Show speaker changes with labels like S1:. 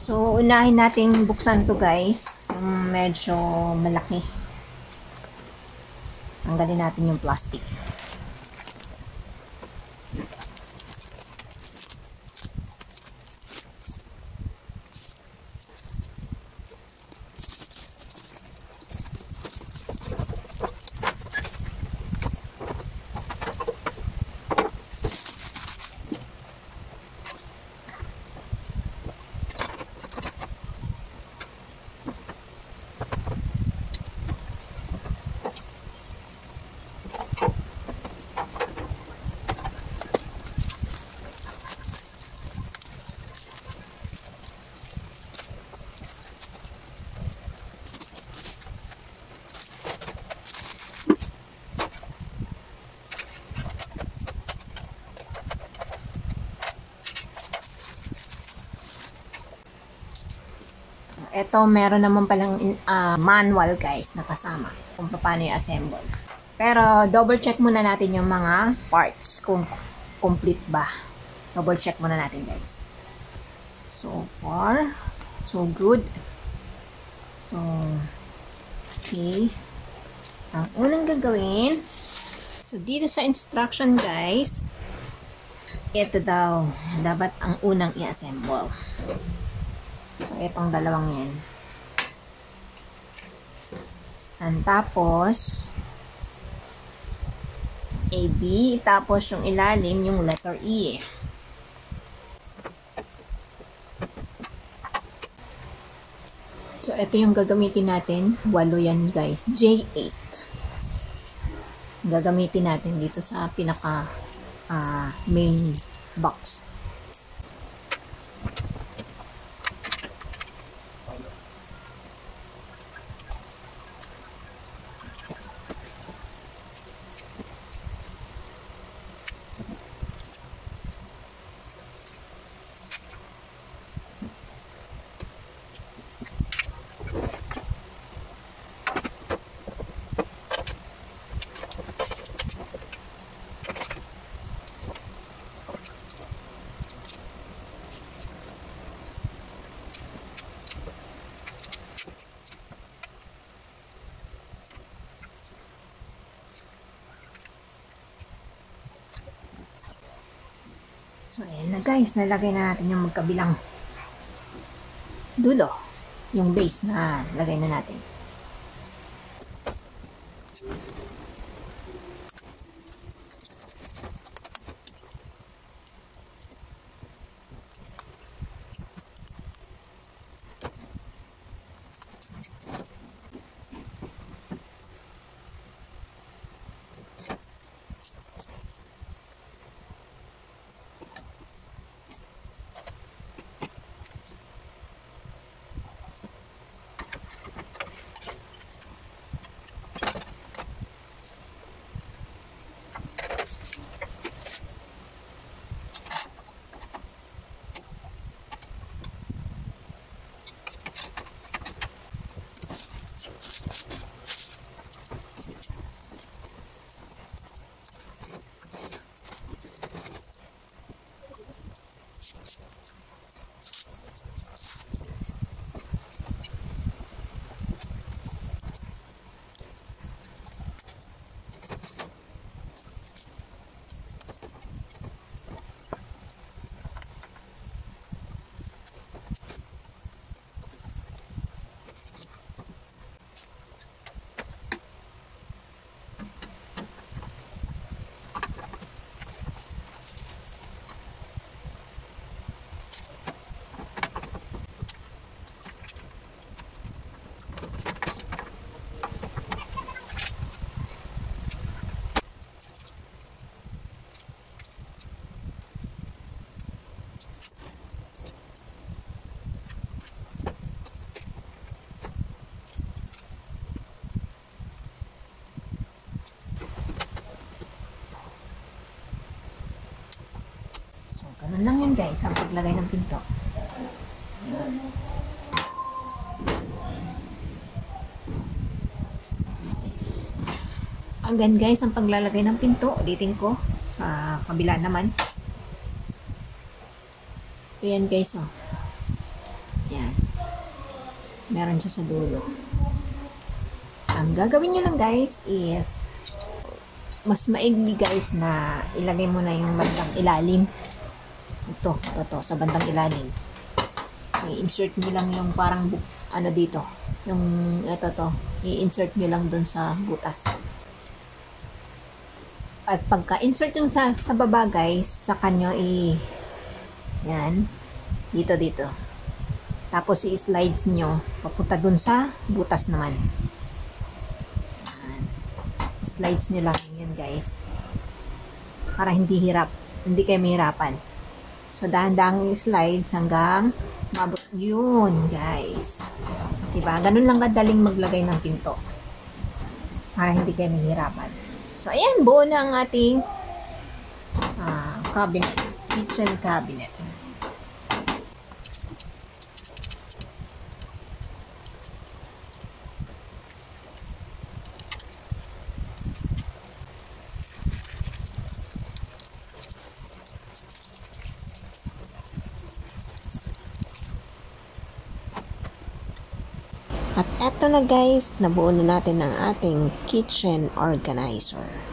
S1: So, unahin natin buksan to guys. Yung medyo malaki. Tanggalin natin yung plastic. Ito, meron naman palang manual guys na kasama kung paano i-assemble. Pero double check muna natin yung mga parts kung complete ba. Double check muna natin guys. So far, so good. So, okay. Ang unang gagawin, so dito sa instruction guys, ito daw, dapat ang unang i-assemble. So, itong dalawang yan. And tapos, AB, tapos yung ilalim, yung letter E. So, ito yung gagamitin natin. 8 yan guys. J8. Gagamitin natin dito sa pinaka main box. So, ayan na guys. Nalagay na natin yung magkabilang dulo. Yung base na lagay na natin. Ganun lang yun guys, ang paglagay ng pinto. Again guys, ang paglalagay ng pinto, ulitin ko sa kabila naman. Ito yan guys, oh. Meron siya sa dulo. Ang gagawin nyo lang guys is mas maigli guys na ilagay mo na yung bandang ilalim. Ito, sa bandang ilalim. So, i-insert nyo lang yung parang ano dito. Yung ito i-insert nyo lang dun sa butas. At pagka-insert yung sa baba guys, saka nyo yan, dito. Tapos i-slides nyo, papunta dun sa butas naman. Yan. Slides nyo lang yan guys. Para hindi kayo mahirapan. So, dahan-dahang i-slides hanggang mabot yun guys. Diba? Ganun lang kadaling maglagay ng pinto. Para hindi kayo mahirapan. So, ayan, buo na ang ating cabinet, kitchen cabinet. At eto na guys, nabuo na natin ang ating kitchen organizer.